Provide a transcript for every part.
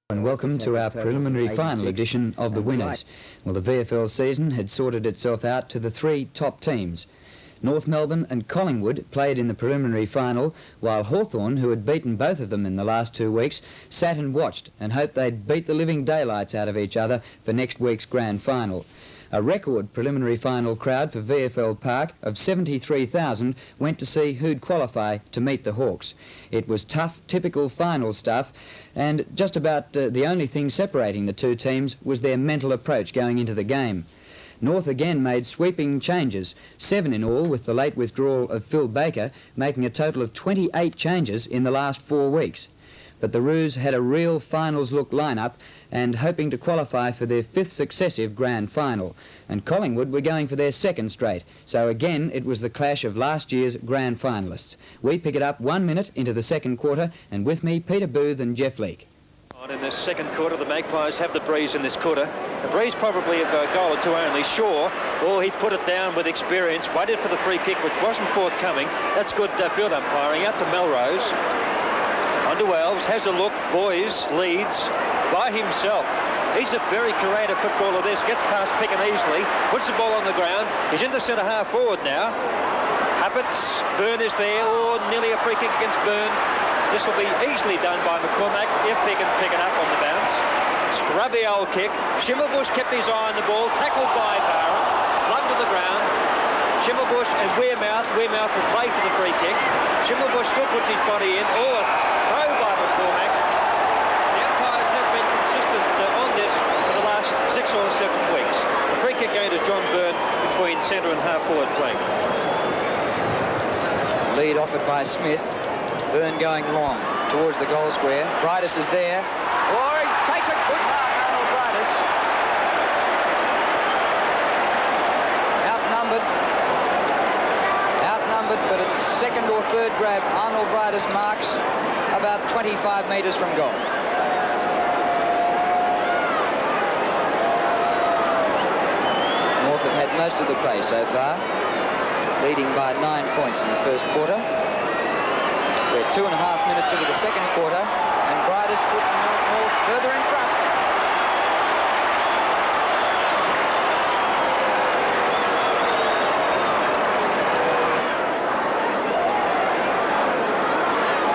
And welcome to our preliminary final edition of the winners. Well, the VFL season had sorted itself out to the three top teams. North Melbourne and Collingwood played in the preliminary final, while Hawthorn, who had beaten both of them in the last 2 weeks, sat and watched and hoped they'd beat the living daylights out of each other for next week's grand final. A record preliminary final crowd for VFL Park of 73,000 went to see who'd qualify to meet the Hawks. It was tough, typical final stuff, and just about the only thing separating the two teams was their mental approach going into the game. North again made sweeping changes, 7 in all, with the late withdrawal of Phil Baker, making a total of 28 changes in the last 4 weeks. But the Roos had a real finals-look lineup and hoping to qualify for their 5th successive grand final. And Collingwood were going for their 2nd straight, so again it was the clash of last year's grand finalists. We pick it up 1 minute into the 2nd quarter, and with me, Peter Booth and Jeff Leake. In this 2nd quarter, the Magpies have the breeze in this quarter. A breeze probably of a goal or two only. Shaw, he put it down with experience, waited for the free kick, which wasn't forthcoming. That's good field umpiring. Out to Melrose. Onto Elves, has a look, Boys, leads by himself. He's a very creative footballer, this. Gets past Picken easily, puts the ball on the ground. He's in the centre half forward now. Huppets, Byrne is there. Nearly a free kick against Byrne. This will be easily done by McCormack if he can pick it up on the bounce. Scrubby old kick. Schimmelbusch kept his eye on the ball, tackled by Barron, flung to the ground. Schimmelbusch and Wearmouth will play for the free kick. Schimmelbusch still puts his body in. A throw by McCormack. The umpires have been consistent on this for the last 6 or 7 weeks. The free kick going to John Byrne between centre and half-forward flank. Lead offered by Smith. Byrne going long towards the goal square. Brightis is there. He takes a good mark, Arnold Brightis. Outnumbered, but at 2nd or 3rd grab, Arnold Brightis marks about 25 metres from goal. North have had most of the prey so far, leading by 9 points in the 1st quarter. We're 2.5 minutes into the 2nd quarter, and Brightis puts North further in front.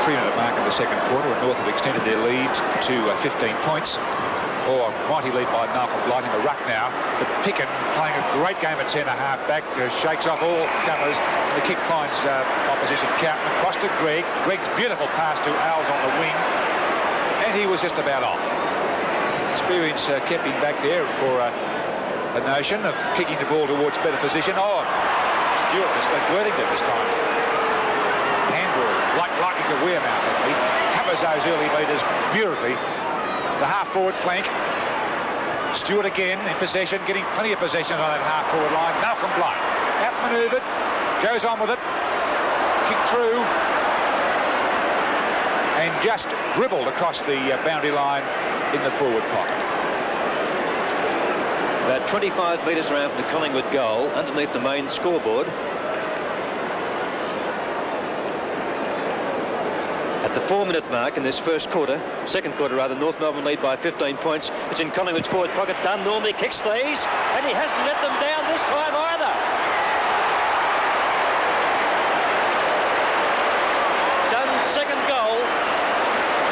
Three-minute mark in the 2nd quarter, and North have extended their lead to 15 points. A mighty lead by Malcolm Blight in the ruck now, but Picken playing a great game at centre half back, shakes off all comers, and the kick finds opposition Carlton across to Greg. Greg's beautiful pass to Owls on the wing, and he was just about off. Experience kept him back there for a notion of kicking the ball towards better position. Stewart has led Worthington this time. Handball, like lightning to Wearmouth, he covers those early metres beautifully. The half-forward flank. Stewart again in possession, getting plenty of possessions on that half-forward line. Malcolm Blight out-manoeuvred, goes on with it, kick through, and just dribbled across the boundary line in the forward pocket. About 25 metres around the Collingwood goal, underneath the main scoreboard. At the 4-minute mark in this 2nd quarter, North Melbourne lead by 15 points. It's in Collingwood's forward pocket. Dunn normally kicks these, and he hasn't let them down this time either. Dunn's 2nd goal,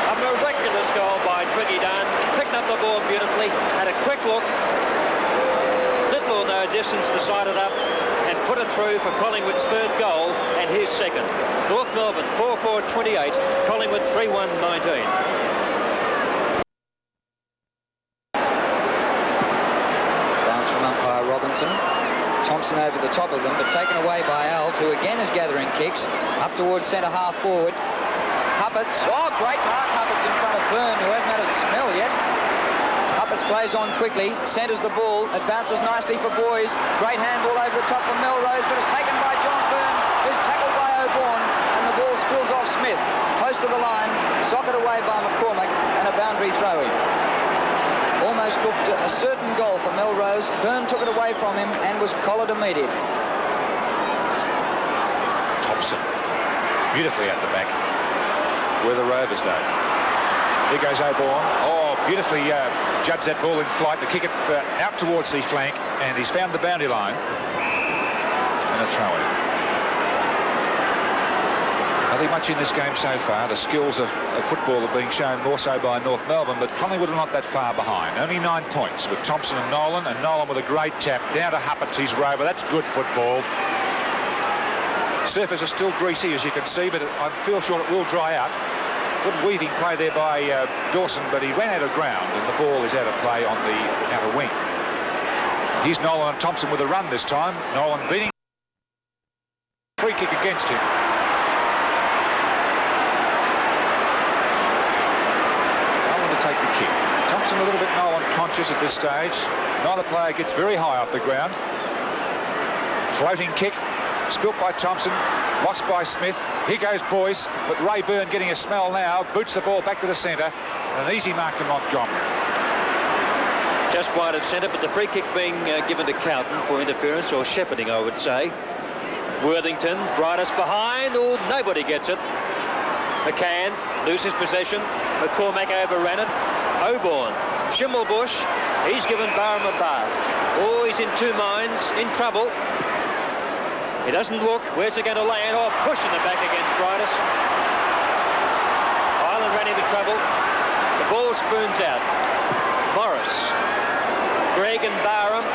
a miraculous goal by Twiggy Dunn. Picked up the ball beautifully, had a quick look, little or no distance to side it up, and put it through for Collingwood's 3rd goal and his 2nd. North Melbourne 4-4-28, Collingwood 3-1-19. Bounce from umpire Robinson. Thompson over the top of them, but taken away by Alves, who again is gathering kicks up towards centre half forward. Huppets, great mark, Huppets in front of Byrne, who hasn't had a smell yet. Huppets plays on quickly, centres the ball, it bounces nicely for Boys. Great handball over the top of Melrose, but it's taken by John Byrne, who's tackled by O'Bourne, and the ball spills off Smith. Close to the line, socket away by McCormack, and a boundary throw-in. Almost looked a certain goal for Melrose. Byrne took it away from him and was collared immediately. Thompson, beautifully at the back. Were the Rovers, though. Here goes O'Bourne. Oh, beautifully judged that ball in flight to kick it out towards the flank, and he's found the boundary line. And a throw in. Nothing much in this game so far. The skills of football are being shown more so by North Melbourne, but Collingwood are not that far behind. Only 9 points with Thompson and Nolan with a great tap down to Huppets, his rover. That's good football. Surface is still greasy, as you can see, but I feel sure it will dry out. Good weaving play there by Dawson, but he ran out of ground, and the ball is out of play on the outer wing. Here's Nolan and Thompson with a run this time. Nolan beating. Free kick against him. Take the kick. Thompson a little bit Nolan conscious at this stage. Neither player gets very high off the ground. Floating kick, spilt by Thompson, lost by Smith. Here goes Boyce, but Ray Byrne getting a smell now, boots the ball back to the centre. An easy mark to Montgomery. Just wide of centre, but the free kick being given to Cowden for interference, or shepherding, I would say. Worthington, brightest behind, oh, nobody gets it. McCann loses possession. McCormack overran it. O'Bourne, Schimmelbusch, he's given Barham a bath. Oh, he's in two minds, in trouble. He doesn't look. Where's it going to land? Oh, push in the back against Brightus. Ireland ran into trouble. The ball spoons out. Morris, Gregg and Barham.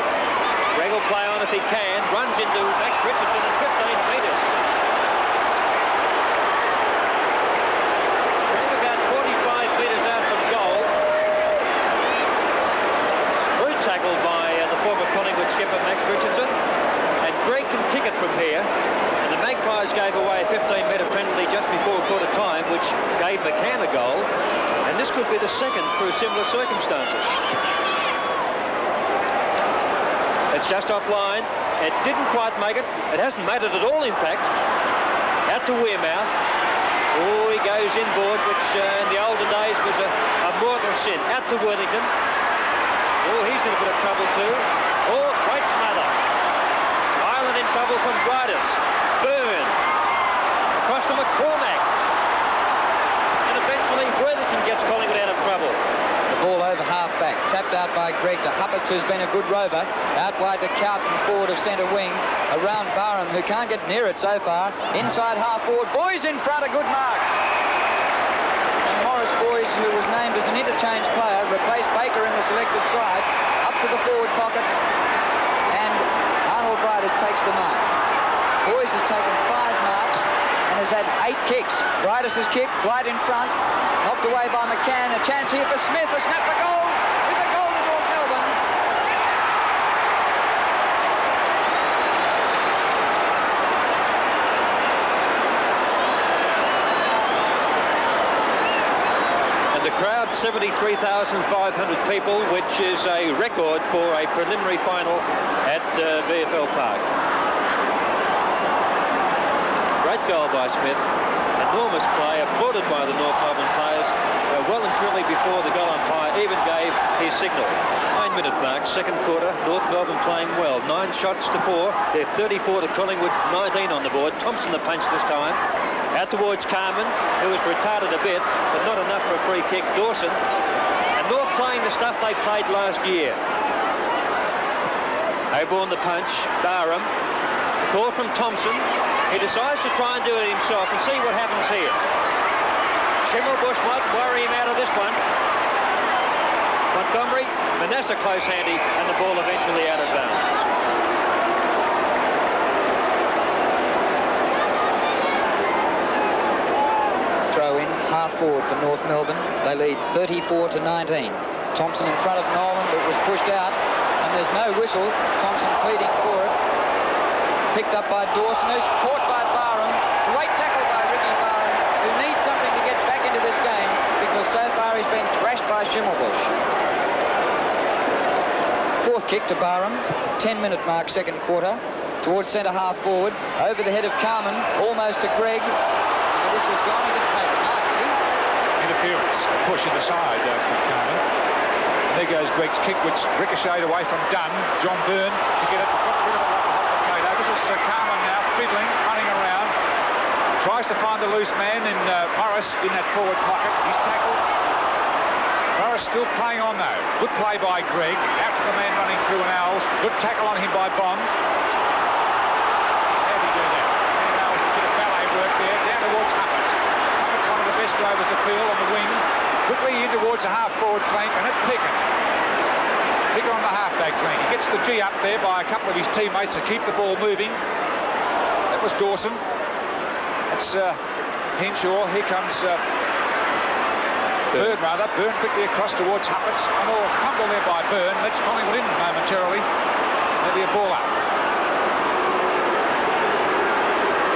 Gregg will play on if he can. Runs into Max Richardson at 15 metres. Collingwood skipper Max Richardson, and Gregg can kick it from here, and the Magpies gave away a 15-metre penalty just before quarter time, which gave McCann a goal, and this could be the second through similar circumstances. It's just offline. It didn't quite make it. It hasn't made it at all, in fact. Out to Wearmouth. Oh, he goes inboard, which in the olden days was a mortal sin. Out to Worthington. Oh, he's in a bit of trouble too. Oh, great smother. Ireland in trouble from Brightus. Byrne. Across to McCormack. And eventually Worthington gets Collingwood out of trouble. The ball over half-back. Tapped out by Gregg to Huppets, who's been a good rover. Out wide to Cowden, forward of centre wing. Around Barham, who can't get near it so far. Inside half-forward. Boys in front, a good mark. Boys, who was named as an interchange player, replaced Baker in the selected side, up to the forward pocket, and Arnold Brightus takes the mark. Boys has taken 5 marks and has had 8 kicks. Brightus has kicked, right in front, knocked away by McCann. A chance here for Smith, a snap for goal. Is a goal to North Melbourne. Crowd 73,500 people, which is a record for a preliminary final at VFL Park. Great goal by Smith. Enormous play, applauded by the North Melbourne players. Well and truly before the goal umpire even gave his signal. 9-minute mark, second quarter. North Melbourne playing well. 9 shots to 4. They're 34 to Collingwood's 19 on the board. Thompson the punch this time. Out towards Carman, who was retarded a bit, but not enough for a free kick. Dawson. And North playing the stuff they played last year. O'Bourne the punch. Barham. The call from Thompson. He decides to try and do it himself and see what happens here. Schimmelbusch might worry him out of this one. Montgomery, Manassa close handy, and the ball eventually out of bounds. Throw in, half forward for North Melbourne. They lead 34 to 19. Thompson in front of Nolan, but was pushed out, and there's no whistle. Thompson pleading for it. Picked up by Dawson, who's caught by Barham. Great tackle by Ricky Barham, who needs something to get back into this game, because so far he's been thrashed by Schimmelbusch. Fourth kick to Barham. 10-minute mark, second quarter. Towards centre half forward. Over the head of Carman, almost to Gregg. The whistle's gone. He didn't pay the mark, did he? Interference, a push in the side from Carman. And there goes Gregg's kick, which ricocheted away from Dunn. John Byrne to get it, got rid of it like a hot potato. This is Carman now, fiddling, running around. Tries to find the loose man in Morris in that forward pocket. He's tackled. Morris still playing on though. Good play by Greg. Out to the man running through an Owls. Good tackle on him by Bond. How did he do that? Stan Owls a bit of ballet work there. Down towards Huppert. Huppert's one of the best rovers afield on the wing. Quickly in towards the half-forward flank, and it's Picken. Picken on the half-back flank. He gets the G up there by a couple of his teammates to keep the ball moving. That was Dawson. That's Henshaw. Here comes Byrne, rather. Byrne quickly across towards Huppert's. And a fumble there by Byrne. Let's Collingwood in momentarily. There'll be a ball up.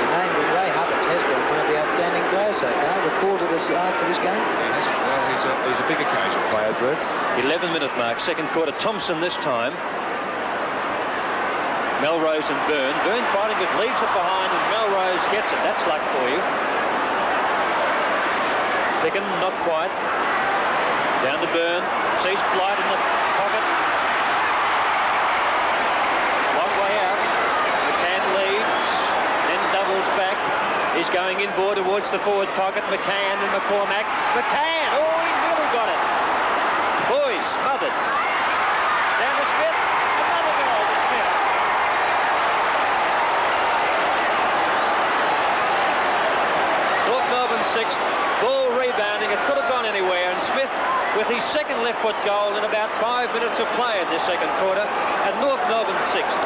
The name of Ray Huppert's has been one of the outstanding players so far. Recall to the side for this game. He hasn't. Well, he's a big occasion player, Drew. 11-minute mark, second quarter. Thompson this time. Melrose and Byrne. Byrne fighting it, leaves it behind, and Melrose gets it. That's luck for you. Picken, not quite. Down to Byrne. Sees Blight in the pocket. Long way out. McCann leads, then doubles back. He's going inboard towards the forward pocket. McCann and McCormack. McCann! Oh, he nearly got it. Boys, smothered. Down to Smith. Another goal to Smith. North Melbourne 6th. Ball rebounding. It could have gone anywhere. And Smith with his second left foot goal in about 5 minutes of play in this second quarter. And North Melbourne 6th.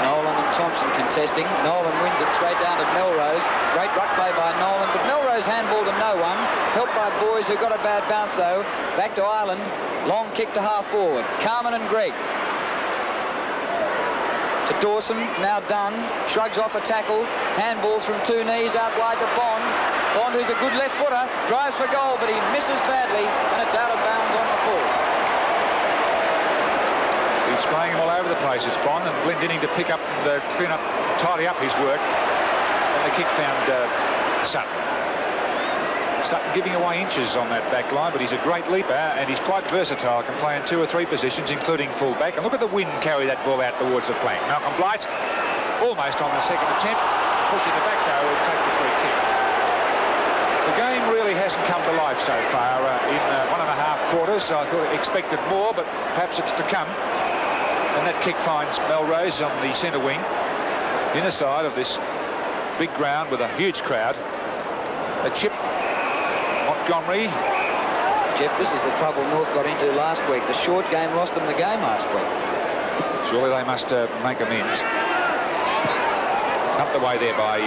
Nolan and Thompson contesting. Nolan wins it straight down to Melrose. Great ruck play by Nolan, but Melrose handball to no one. Helped by Boys, who got a bad bounce though. Back to Ireland. Long kick to half forward. Carman and Gregg. To Dawson, now done. Shrugs off a tackle. Handballs from two knees out wide to Bond. Bond, who's a good left footer, drives for goal, but he misses badly, and it's out of bounds on the full. He's spraying him all over the place. It's Bond and Glendinning to pick up and clean up, tidy up his work. And the kick found Sutton. Sutton giving away inches on that back line, but he's a great leaper and he's quite versatile. Can play in 2 or 3 positions, including full-back. And look at the wind carry that ball out towards the flank. Malcolm Blight, almost on the second attempt, pushing the back though and take the free kick. The game really hasn't come to life so far in 1.5 quarters. I thought expected more, but perhaps it's to come. And that kick finds Melrose on the centre wing, inner side of this big ground with a huge crowd. A chip. Montgomery. Jeff, this is the trouble North got into last week. The short game lost them the game last week. Surely they must make amends. Up the way there by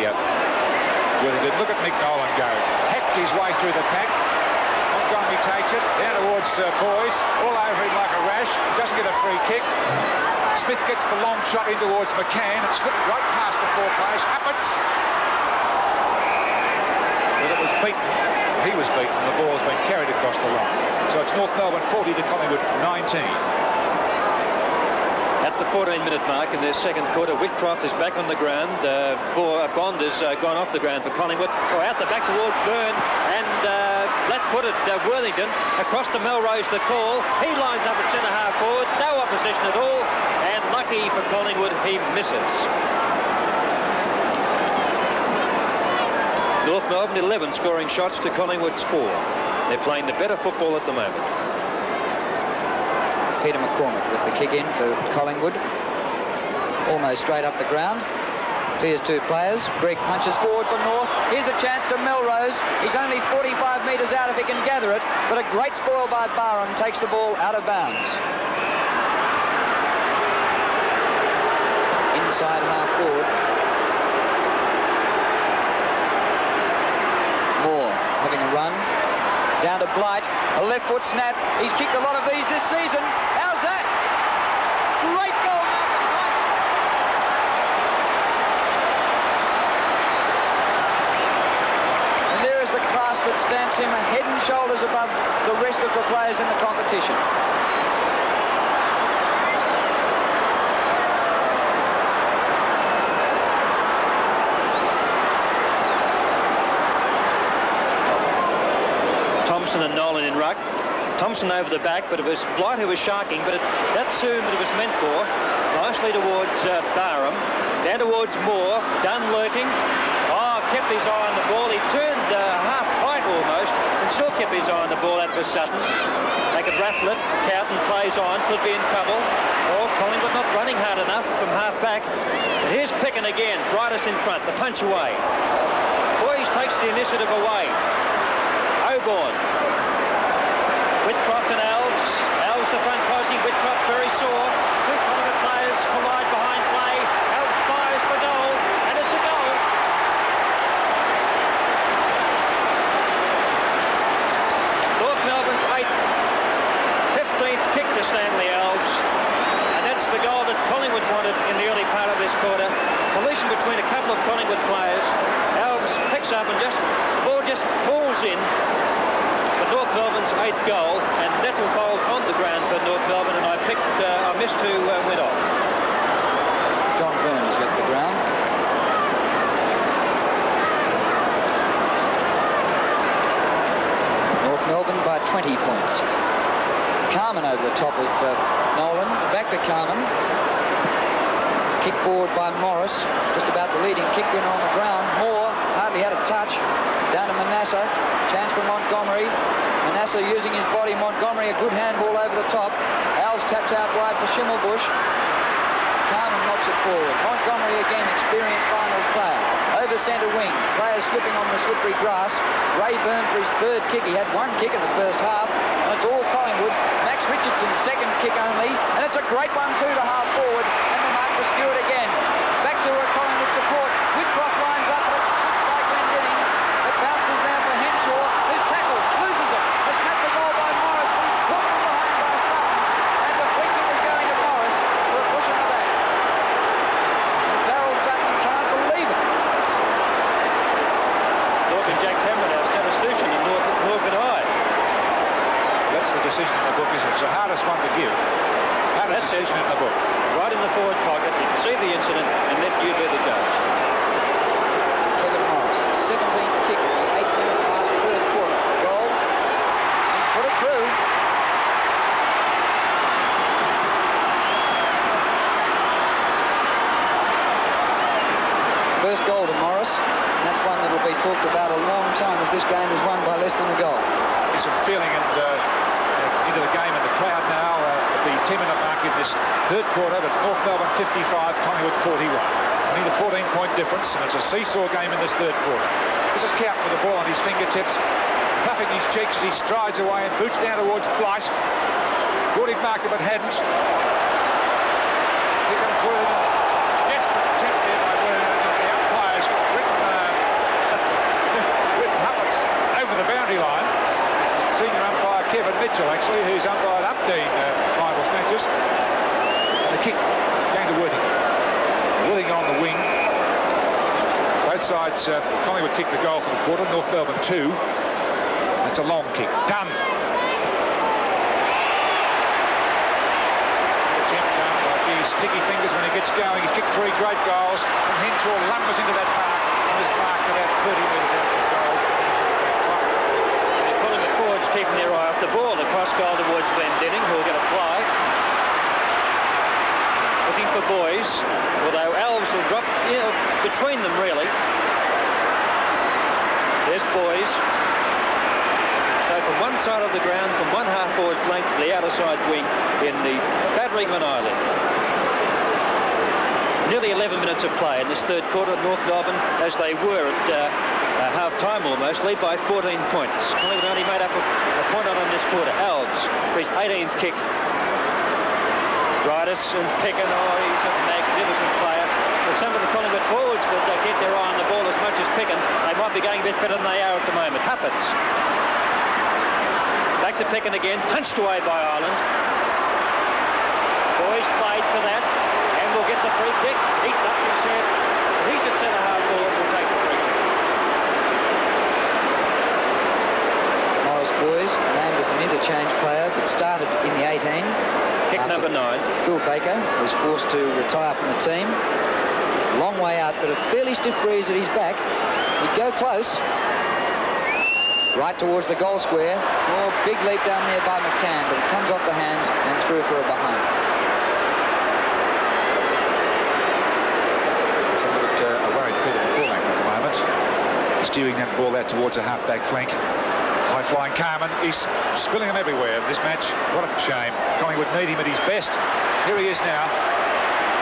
Worthington. Look at Mick Nolan go. Hacked his way through the pack. Montgomery takes it down towards Boys. All over him like a rash. Doesn't get a free kick. Smith gets the long shot in towards McCann. It slipped right past the 4 players. Huppert's. But it was beaten. He was beaten. The ball's been carried across the line. So it's North Melbourne 40 to Collingwood 19. At the 14-minute mark in their second quarter, Whitcroft is back on the ground. Bond has gone off the ground for Collingwood. Or out the back towards Byrne. And flat-footed Worthington across to Melrose, the call. He lines up at centre-half forward. No opposition at all. And lucky for Collingwood, he misses. North Melbourne 11 scoring shots to Collingwood's 4. They're playing the better football at the moment. Peter McCormack with the kick in for Collingwood. Almost straight up the ground. Clears 2 players. Greg punches forward for North. Here's a chance to Melrose. He's only 45 metres out if he can gather it, but a great spoil by Barham takes the ball out of bounds. Inside half forward. Moore having a run. Down to Blight. A left foot snap. He's kicked a lot of these this season. How's that? Great goal, Malcolm Blight. And there is the class that stands him head and shoulders above the rest of the players in the competition. Thompson and Nolan in ruck. Thompson over the back, but it was Blight who was sharking, but that's whom it was meant for. Nicely towards Barham. Down towards Moore. Dunn lurking. Oh, kept his eye on the ball. He turned half tight almost, and still kept his eye on the ball out for Sutton. They could raffle it. Cowden plays on, could be in trouble. Oh, Collingwood not running hard enough from half back. And here's Picken again, brightest in front, the punch away. Boys takes the initiative away. Oborn. Whitcroft and Alves. Alves to front crossing, Whitcroft very sore. Two Collingwood players collide behind play. Alves fires for goal, and it's a goal. North Melbourne's 15th kick to Stanley Alves, and that's the goal that Collingwood wanted in the early part of this quarter. Collision between a couple of Collingwood players. Alves picks up and the ball just falls in for North Melbourne's 8th goal, and that will hold on the ground for North Melbourne, and I missed who went off. John Byrne has left the ground. North Melbourne by 20 points. Carman over the top of Nolan. Back to Carman. Kick forward by Morris. Just about the leading kick winner on the ground. Moore hardly had a touch. Down to Manasseh. Chance for Montgomery. Manasseh using his body. Montgomery a good handball over the top. Alves taps out wide for Schimmelbusch. Carman knocks it forward. Montgomery again, experienced finals player. Over centre wing. Players slipping on the slippery grass. Ray Byrne for his 3rd kick. He had 1 kick in the first half. And it's all Collingwood. Max Richardson's 2nd kick only. And it's a great one too to half forward. And the mark for Stewart again. Back to a Collingwood support. Whitcroft lines up, and it's touched by Glendinning. It bounces now for Henshaw, who's tackled, loses it. A snap for goal by Morris, but he's caught from behind by Sutton. And the free kick is going to Morris for a push in the back. Darryl Sutton can't believe it. North and Jack Cameron, our statistician, and North and I. That's the decision in the book, isn't it? It's the hardest one to give. Hardest decision in the book. Right in the forward pocket. You can see the incident, and let you be the judge. Kevin Morris, 17th kick of the 8-minute mark, 3rd quarter. Goal. He's put it through. First goal to Morris, and that's one that will be talked about a long time if this game is won by less than a goal. There's some feeling into the game and the crowd now at the 10-minute mark in this 3rd quarter, but North Melbourne 55, Collingwood 41. Only the 14-point difference, and it's a seesaw game in this 3rd quarter. This is Cowden with the ball on his fingertips, puffing his cheeks as he strides away and boots down towards Blight. Thought he'd mark it, but hadn't. Here comes Worthing. Desperate attempt there by Worthing, and the umpires written puppets over the boundary line. Senior umpire Kevin Mitchell, actually, who's umpired 18 finals matches. And the kick going to Worthing. Worthing on the wing. Both sides, Collingwood kicked the goal for the quarter, North Melbourne 2. That's a long kick. Done. Attempt done by sticky fingers when he gets going. He's kicked 3 great goals, and Henshaw lumbers into that mark, and is marked about 30 metres out of the goal. Forwards keeping their eye off the ball. The cross goal towards Glendinning, who will get a fly. Looking for Boys, although Alves will drop between them, really. There's Boys. So from one side of the ground, from one half-forward flank to the outer side wing in the Badrington Island. Nearly 11 minutes of play in this 3rd quarter at North Melbourne, as they were at half-time almost, lead by 14 points. Collingwood only made up a point on this quarter. Alves for his 18th kick. Drydas and Picken, he's a magnificent player. If some of the Collingwood forwards would get their eye on the ball as much as Picken, they might be going a bit better than they are at the moment. Huppets. Back to Picken again, punched away by Ireland. Boys played for that, and will get the free kick. He ducked his head. He's at centre half forward, will take the free kick. Boys, named as an interchange player, but started in the 18. Kick number 9. Phil Baker was forced to retire from the team. Long way out, but a fairly stiff breeze at his back. He'd go close. Right towards the goal square. Oh, big leap down there by McCann, but it comes off the hands and through for a behind. Somewhat a worried Peter McCormack at the moment. steering that ball out towards a half-back flank. High-flying Carman, he's spilling them everywhere in this match. What a shame. Collingwood need him at his best. Here he is now.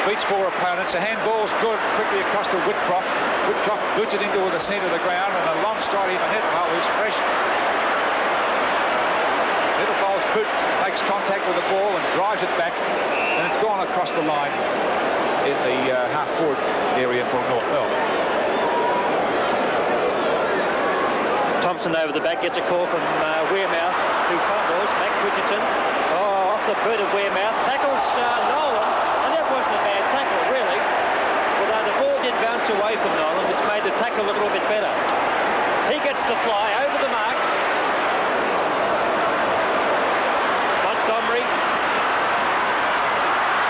Beats 4 opponents. The handball's good quickly across to Whitcroft. Whitcroft boots it into the centre of the ground, and a long stride even Nettlefall is fresh. Nettlefall's boot makes contact with the ball and drives it back, and it's gone across the line in the half-forward area for North Melbourne. Thompson over the back gets a call from Wearmouth, who fumbles. Max Richardson off the boot of Wearmouth, tackles Nolan, and that wasn't a bad tackle really, although the ball did bounce away from Nolan, which made the tackle a little bit better. He gets the fly over the mark. Montgomery,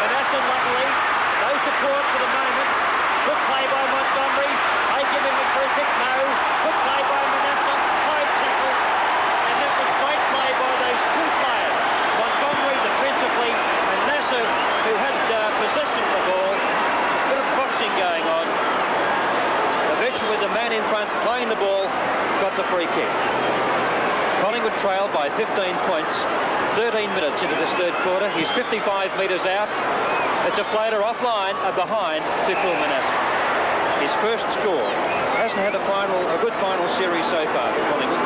Vanessa luckily, no support for the moment. Good play by Montgomery. They give him a free kick, no. Good play by Vanessa, high tackle, and that was great play by those two players. Montgomery defensively, and Nasser, who had possession of the ball. Bit of boxing going on. Eventually the man in front playing the ball got the free kick. Collingwood trailed by 15 points, 13 minutes into this third quarter. He's 55 metres out. It's a floater offline behind to Phil Manasseh. His first score. Hasn't had a good final series so far for Collingwood.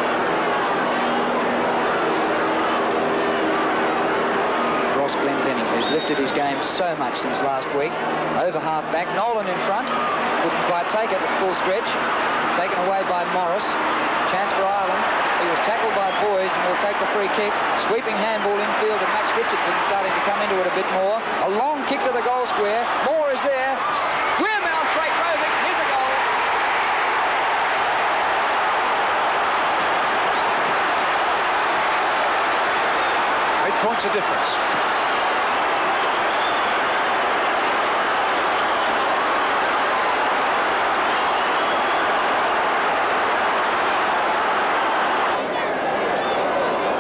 Ross Glendinning, who's lifted his game so much since last week. Over half-back, Nolan in front. Couldn't quite take it at full stretch. Taken away by Morris. Chance for Ireland. He was tackled by Boys and will take the free kick. Sweeping handball infield, and Max Richardson starting to come into it a bit more. A long kick to the goal square. Moore is there. Wearmouth, great roving. Here's a goal. Points of difference.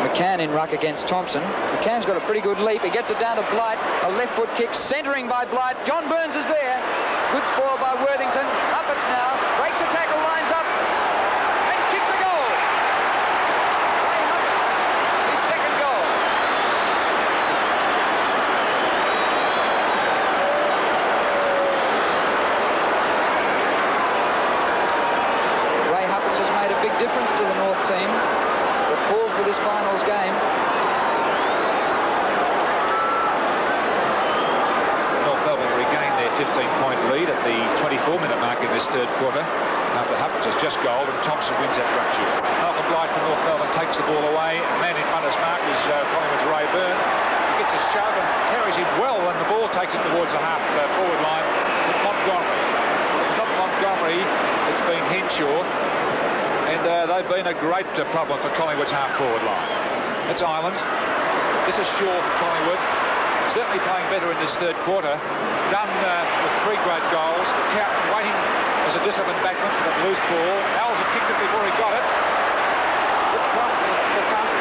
McCann in ruck against Thompson. McCann's got a pretty good leap. He gets it down to Blight. A left foot kick, centering by Blight. John Burns is there. Good spoil by Worthington. Huppets now. Breaks a tackle, lines up, and kicks a goal. Ray Huppets, his second goal. Ray Huppets has made a big difference to the North team. Recalled for this finals game. North Melbourne regained their 15-point lead at the 24-minute mark in this third quarter after Huppets has just goaled and Thompson wins that ruck duel. Malcolm Blight from North Melbourne takes the ball away. The man in front of his mark is Collingwood's Ray Byrne. He gets a shove and carries him well when the ball takes it towards the half-forward line with Montgomery. It's not Montgomery, it's been Henshaw. And they've been a great problem for Collingwood's half-forward line. That's Ireland. This is Shaw for Collingwood. Certainly playing better in this third quarter. Done with 3 great goals. McCartan waiting as a disciplined backman for the loose ball. Alves had kicked it before he got it. Whitcroft for the thump.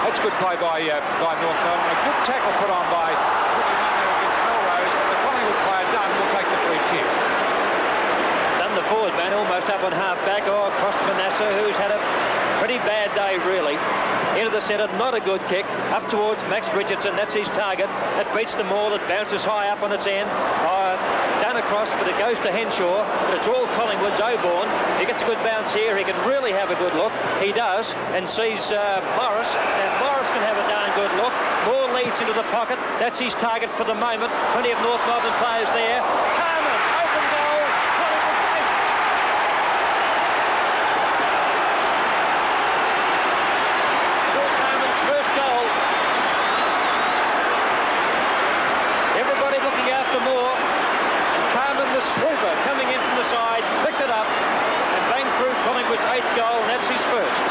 That's good play by North Melbourne. A good tackle put on by Tuimana against Melrose. And the Collingwood player Dunn will take the free kick. The forward man almost up on half-back, across to Manasseh, who's had a pretty bad day really. Into the centre, not a good kick. Up towards Max Richardson, that's his target. It beats the maul, it bounces high up on its end. Done across, but it goes to Henshaw. But it's all Collingwood's. Oborn. He gets a good bounce here, he can really have a good look. He does, and sees Morris. Now Morris can have a darn good look. Moore leads into the pocket, that's his target for the moment. Plenty of North Melbourne players there. Carman, open goal. First goal. Everybody looking after Moore. And Carman, the swooper, coming in from the side, picked it up and banged through Collingwood's 8th goal, and that's his first.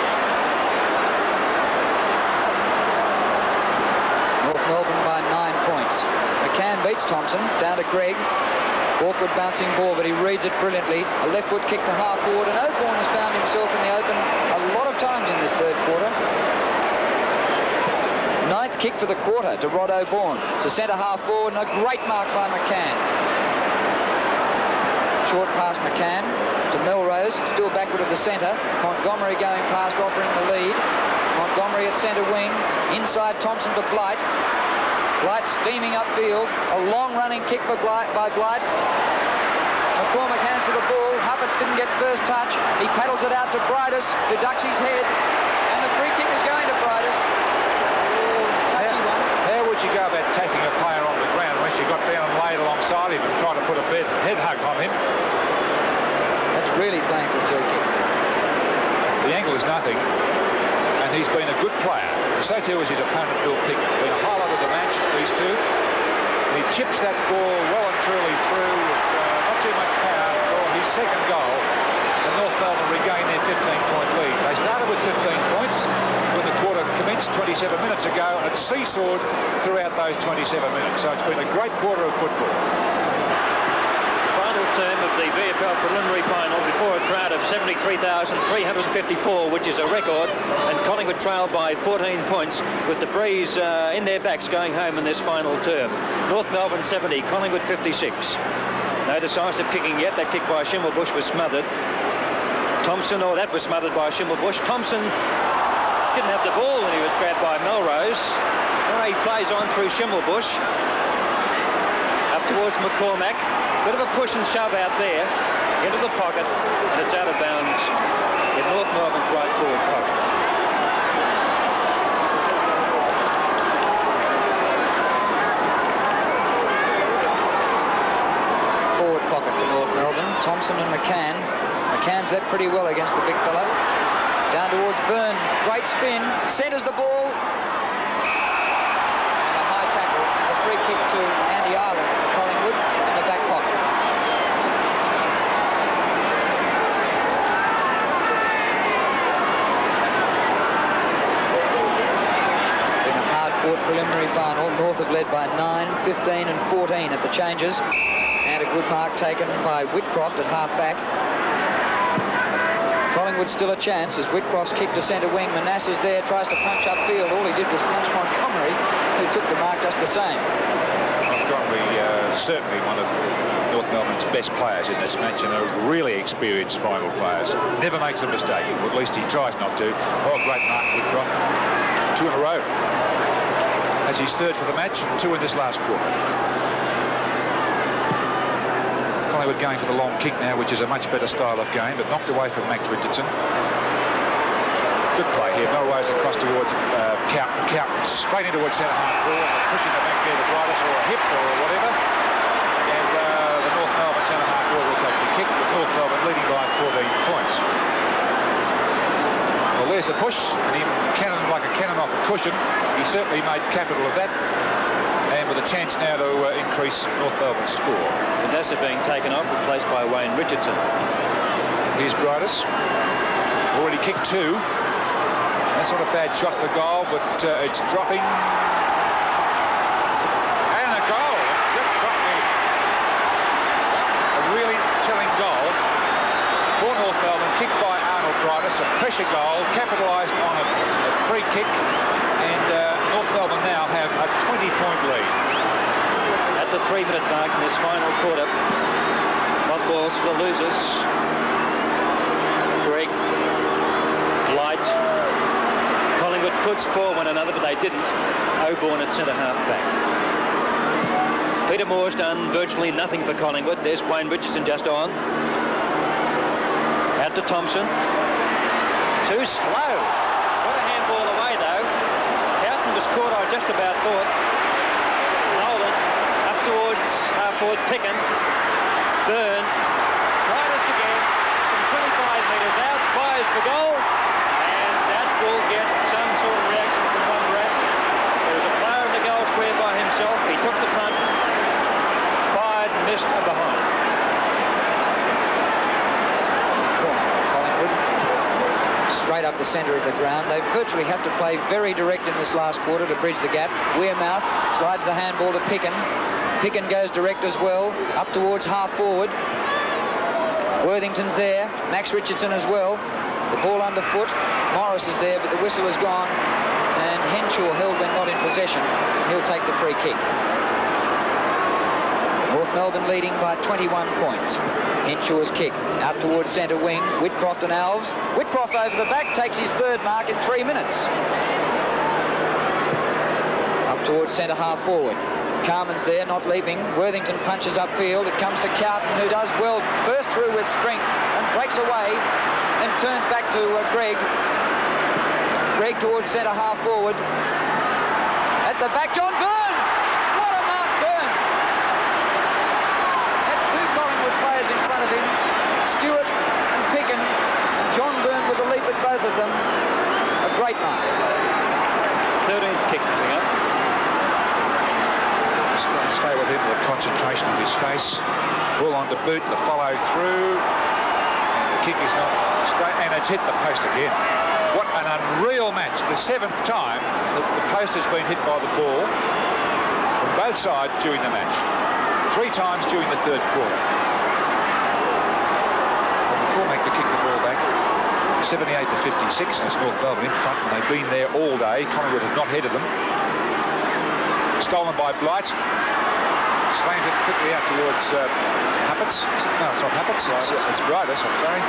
North Melbourne by 9 points. McCann beats Thompson, down to Gregg. Awkward bouncing ball, but he reads it brilliantly. A left foot kick to half forward, and Oborn has found himself in the open a lot of times in this third quarter. 9th kick for the quarter to Rod Oborn. To centre half forward, and a great mark by McCann. Short past McCann to to Melrose, still backward of the centre. Montgomery going past, offering the lead. Montgomery at centre wing, inside Thompson to Blight. Blight steaming upfield, a long running kick by Blight. McCormick hands to the ball, Huppets didn't get first touch. He paddles it out to Brightus, who ducks his head, and the free kick is going to Brightus. Touchy one. How would you go about taking a player on the ground unless you got down and laid alongside him and tried to put a head hug on him? That's really playing for a free kick. The angle is nothing, and he's been a good player. So too is his opponent, Bill Pickett. Been a highlight of the match, these two. He chips that ball well and truly through with not too much power for his second goal. And North Melbourne regained their 15-point lead. They started with 15 points when the quarter commenced 27 minutes ago, and it seesawed throughout those 27 minutes. So it's been a great quarter of football. Final term of the VFL preliminary final before a crowd of 73,354, which is a record, and Collingwood trailed by 14 points with the breeze in their backs going home in this final term. North Melbourne 70, Collingwood 56. No decisive kicking yet. That kick by Schimmelbusch was smothered. Thompson, that was smothered by Schimmelbusch. Thompson didn't have the ball when he was grabbed by Melrose. He plays on through Schimmelbusch. Up towards McCormack. Bit of a push and shove out there into the pocket, and it's out of bounds in North Melbourne's right forward pocket. Forward pocket for North Melbourne. Thompson and McCann. McCann's that pretty well against the big fella. Down towards Byrne. Great spin. Centres the ball. And a high tackle. And the free kick to Andy Ireland for Collingwood in the back pocket. Been a hard-fought preliminary final. North have led by 9, 15 and 14 at the changes. And a good mark taken by Whitcroft at half-back. Collingwood still a chance as Whitcroft's kick to centre wing. Manasseh's there, tries to punch upfield. All he did was punch Montgomery, who took the mark just the same. Montgomery certainly one of North Melbourne's best players in this match, and a really experienced final players. Never makes a mistake, or at least he tries not to. Oh, great mark, Whitcroft. 2 in a row. That's his third for the match, and 2 in this last quarter. Collingwood going for the long kick now, which is a much better style of game, but knocked away from Max Richardson. Good play here. Melrose across towards Cowton. Cowton straight into towards centre half forward, pushing the back there to Brightus or a hip or whatever. And the North Melbourne centre half forward will take the kick, with North Melbourne leading by 14 points. Well, there's a push, and him cannon like a cannon off a cushion. He certainly made capital of that. And with a chance now to increase North Melbourne's score. Vanessa being taken off, replaced by Wayne Richardson. Here's Brightus. Already kicked 2. That's not a bad shot for goal, but it's dropping. And a goal. It's just dropped in. A really telling goal for North Melbourne. Kicked by Arnold Brightus. A pressure goal, capitalised on a free kick. And North Melbourne now have a 20-point lead. At the 3-minute mark in this final quarter, mothballs for the losers. Greg, Blight. Collingwood could spoil one another, but they didn't. Oborne at centre half back. Peter Moore's done virtually nothing for Collingwood. There's Wayne Richardson just on. Out to Thompson. Too slow. What a handball away, though. Cowton was caught, I just about thought. Nolan up towards half-forward Picken. Byrne. Brightus again from 25 metres out. Fires for goal. And that will get some sort of reaction from one Rask. There was a player in the goal square by himself. He took the punt. Fired, missed, and behind. Collingwood. Straight up the centre of the ground. They virtually have to play very direct in this last quarter to bridge the gap. Wearmouth slides the handball to Picken. Picken goes direct as well, up towards half forward. Worthington's there, Max Richardson as well. The ball underfoot. Morris is there, but the whistle is gone. And Henshaw held when not in possession. He'll take the free kick. North Melbourne leading by 21 points. Henshaw's kick out towards centre wing. Whitcroft and Alves. Whitcroft over the back takes his third mark in 3 minutes. Up towards centre half forward. Carmen's there, not leaping. Worthington punches upfield. It comes to Carlton, who does well. Bursts through with strength and breaks away. Then turns back to Greg. Greg towards centre half forward. At the back, John Byrne! What a mark, Byrne! Had two Collingwood players in front of him, Stewart and Picken. And John Byrne with a leap at both of them. A great mark. 13th kick coming up. Stay with him, the concentration on his face. Ball on to boot, the follow through. And the kick is not straight, and it's hit the post again. What an unreal match. The 7th time that the post has been hit by the ball from both sides during the match. 3 times during the 3rd quarter. Well, the call make to kick the ball back. 78 to 56, and it's North Melbourne in front, and they've been there all day. Collingwood have not headed them. Stolen by Blight. Slams it quickly out towards Happets. No, it's not Happets. It's Bridus, I'm sorry.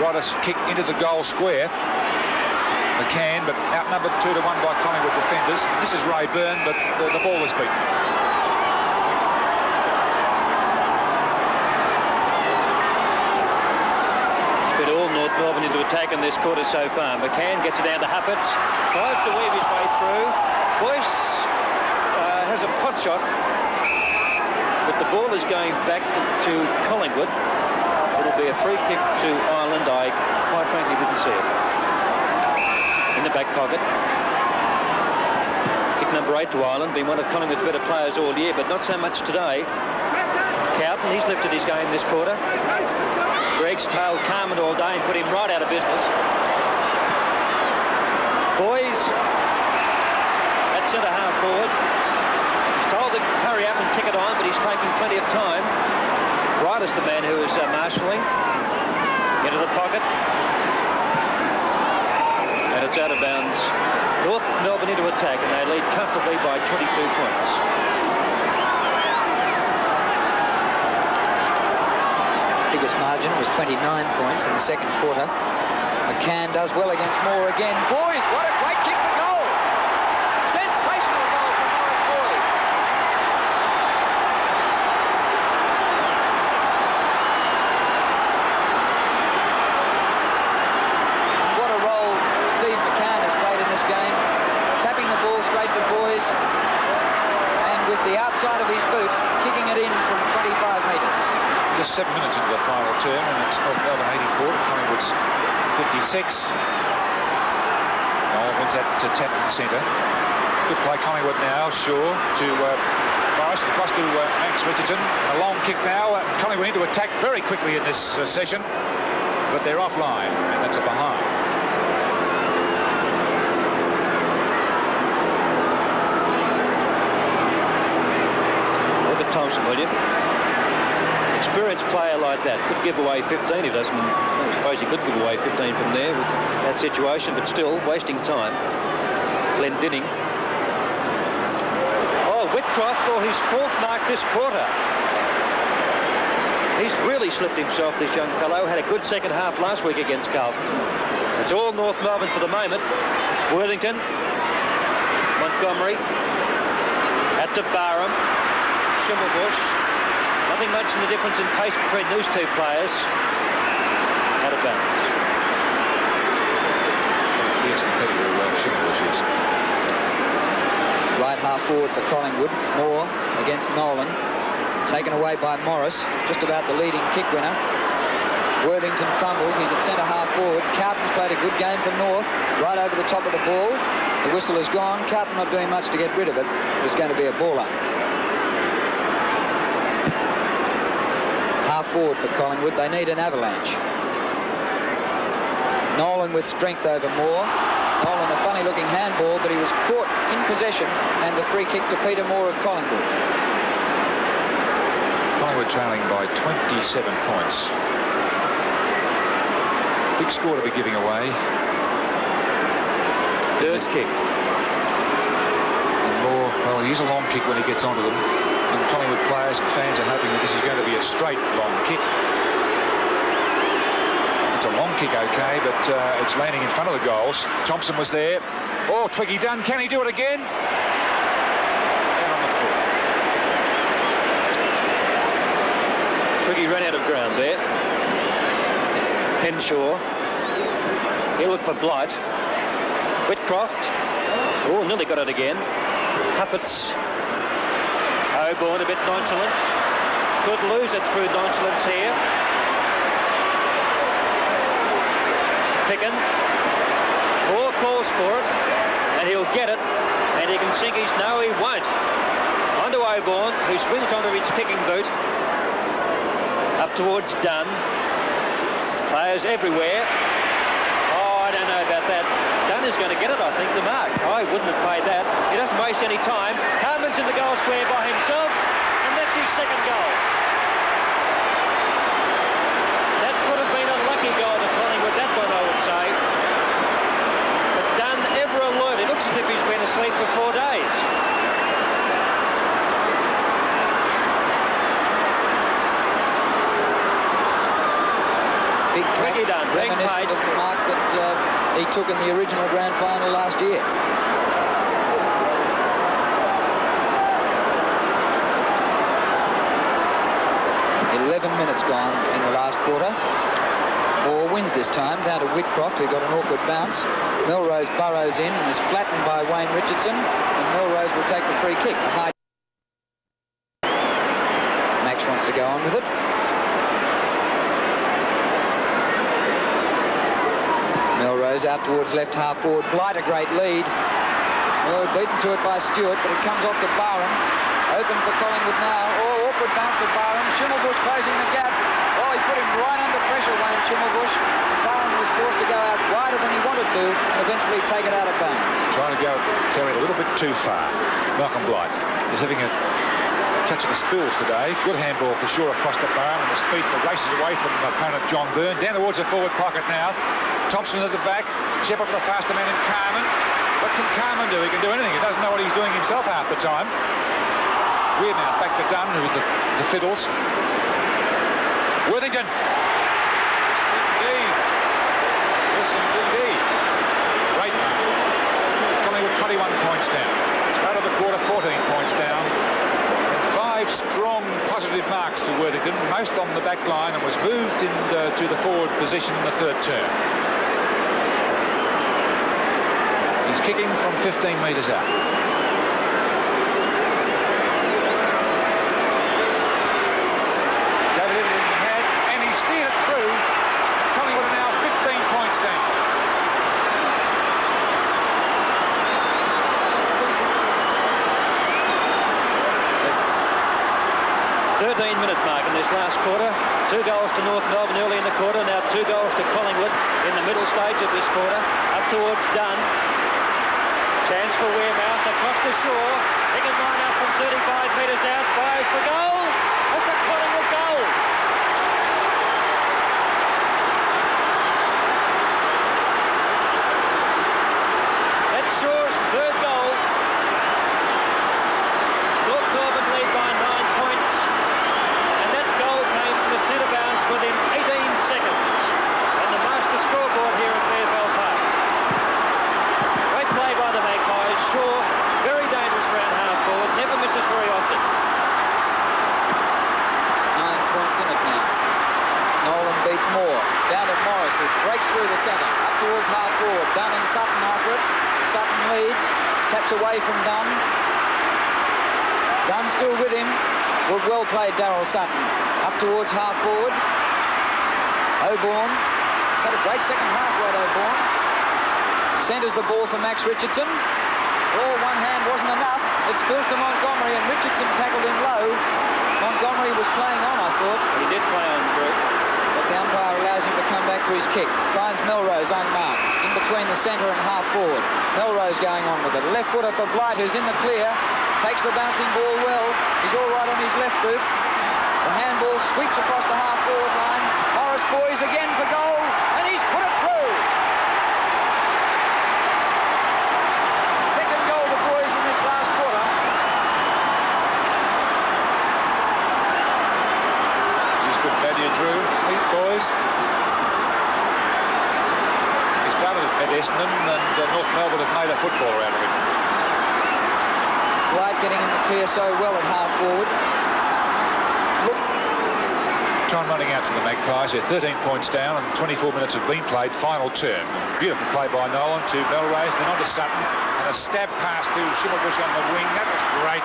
Bridus kick into the goal square. McCann, but outnumbered 2-1 by Collingwood defenders. This is Ray Byrne, but the ball was beaten. It's been all North Melbourne into attack in this quarter so far. McCann gets it down to Happets. Tries to weave his way through. Boyce has a pot shot, but the ball is going back to Collingwood. It'll be a free kick to Ireland. I quite frankly didn't see it. In the back pocket. Kick number 8 to Ireland, been one of Collingwood's better players all year, but not so much today. Carlton, he's lifted his game this quarter. Greg's tailed Carmen all day and put him right out of business. Boys at centre half forward. He's told to hurry up and kick it on, but he's taking plenty of time. Bright is the man who is marshalling. Into the pocket. And it's out of bounds. North Melbourne into attack, and they lead comfortably by 22 points. Biggest margin was 29 points in the 2nd quarter. McCann does well against Moore again. Boys, what a great kick for goal! Sensational goal from Morris Boys. What a role Steve McCann has played in this game, tapping the ball straight to Boys, and with the outside of his boot, kicking it in from 25 metres. Just 7 minutes into the final term, and it's North Melbourne 84 to Collingwood's 56. Noel wins that to tap in the centre. Good play, Collingwood now. Shaw to Morris, across to Max Richardson. A long kick now. Collingwood into attack very quickly in this session, but they're offline, and that's a behind. Look at Thompson, will you? Experienced player like that could give away 15. He doesn't. I suppose he could give away 15 from there with that situation, but still wasting time. Glendinning. Oh, Whitcroft for his 4th mark this quarter. He's really slipped himself, this young fellow. Had a good second half last week against Carlton. It's all North Melbourne for the moment. Worthington, Montgomery, at to Barham, Schimmelbusch. Nothing much in the difference in pace between those two players. Out of bounds. Fierce competitor Schimmelbusch is. Right half forward for Collingwood. Moore against Nolan. Taken away by Morris. Just about the leading kick winner. Worthington fumbles. He's at centre half forward. Carlton's played a good game for North. Right over the top of the ball. The whistle is gone. Carlton not doing much to get rid of it. It's going to be a ball up. Half forward for Collingwood. They need an avalanche. Nolan with strength over Moore. Nolan a funny looking handball, but he was caught in possession, and the free kick to Peter Moore of Collingwood. Collingwood trailing by 27 points. Big score to be giving away. 3rd kick. And Moore, well, he is a long kick when he gets onto them. And Collingwood players and fans are hoping that this is going to be a straight long kick. It's a long kick, okay, but it's landing in front of the goals. Thompson was there. Oh, Twiggy Dunn. Can he do it again? Down on the floor. Twiggy ran out of ground there. Henshaw. He'll look for Blight. Whitcroft. Oh, nearly got it again. Huppets. Oborn a bit nonchalant. Could lose it through nonchalance here. Picken. Moore calls for it, and he'll get it, and he can sink his... No, he won't. On to Oborn, who swings onto his kicking boot. Up towards Dunn. Players everywhere. Oh, I don't know about that. Dunn is going to get it, I think, the mark. I wouldn't have played that. He doesn't waste any time. Carmen's in the goal square by himself, and that's his second goal. That could have been a lucky goal to Collingwood, that one, I would say. But Dunn ever alert. It looks as if he's been asleep for 4 days. Big Tricky Dunn, being reminiscent paid. of the mark that he took in the original grand final last year. Minutes gone in the last quarter. Ball wins this time, down to Whitcroft, who got an awkward bounce. Melrose burrows in and is flattened by Wayne Richardson, and Melrose will take the free kick. A high... Max wants to go on with it. Melrose out towards left half forward. Blight a great lead. Oh, beaten to it by Stewart, but it comes off to Barham. Open for Collingwood now. Oh, awkward bounce for Barham. Schimmelbusch closing the gap. Oh, he put him right under pressure, Wayne Schimmelbusch. Barham was forced to go out wider than he wanted to and eventually take it out of bounds. Trying to carry it a little bit too far. Malcolm Blight is having a touch of the spills today. Good handball for sure across the Barham, and the speed races away from opponent John Byrne. Down towards the forward pocket now. Thompson at the back. Shepherd for the faster man in Carmen. What can Carmen do? He can do anything. He doesn't know what he's doing himself half the time. Weird now, back to Dunn, who's the fiddles. Worthington. Yes, indeed. Yes, indeed. Great mark. Collingwood 21 points down. Start of the quarter, 14 points down. And 5 strong positive marks to Worthington, most on the back line, and was moved to the forward position in the third term. He's kicking from 15 metres out. Collingwood are now 15 points down. 13-minute mark in this last quarter. 2 goals to North Melbourne early in the quarter. Now 2 goals to Collingwood in the middle stage of this quarter. Up towards Dunn. Chance for Wearmouth across the shore. He can line up from 35 metres out. Fires for goal. That's a Collingwood goal. Shaw's third goal. North Melbourne lead by 9 points, and that goal came from the centre bounce within 18 seconds on the master scoreboard here at VFL Park. Great play by the Magpies. Shaw, very dangerous round half forward, never misses very often. 9 points in it now. Nolan beats Moore. Down to Morris, who breaks through the centre. Up towards half forward. Dunn and Sutton after it. Sutton leads, taps away from Dunn. Dunn still with him. Well played, Darryl Sutton. Up towards half forward. Oborn. He's had a great second half, Rod Oborn. Centres the ball for Max Richardson. Oh, one hand wasn't enough. It spills to Montgomery, and Richardson tackled him low. Montgomery was playing on, I thought. He did play on, Drew. But the umpire allows him to come back for his kick. Finds Melrose unmarked, in between the centre and half forward. Melrose going on with it. Left footer for Blight, who's in the clear. Takes the bouncing ball well. He's all right on his left boot. The handball sweeps across the half forward line. Morris Boys again for goal, and he's put it through. Second goal to Boys in this last quarter. is. He started at Essendon, and North Melbourne have made a footballer out of him. Wright getting in the clear so well at half forward. Time running out for the Magpies. They're 13 points down and 24 minutes have been played. Final turn. Beautiful play by Nolan to Melrose, then on to Sutton, and a stab pass to Schimmelbusch on the wing. That was great.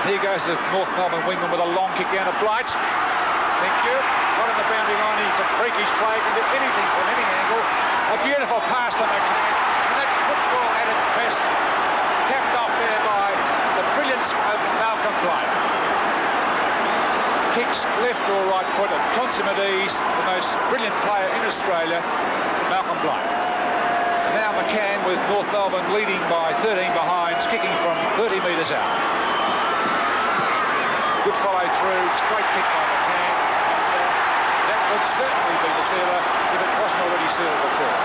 Here goes the North Melbourne wingman with a long kick down to Blight. Thank you. Right on the boundary line. He's a freakish play. Can do anything from any angle. A beautiful pass to McCann, and that's football at its best. Capped off there by the brilliance of Malcolm Blight. Kicks left or right foot at consummate ease. The most brilliant player in Australia, Malcolm Blight. Now McCann with North Melbourne leading by 13 behinds, kicking from 30 metres out. Good follow through, straight kick by McCann. That would certainly be the sealer if it wasn't already sealed before.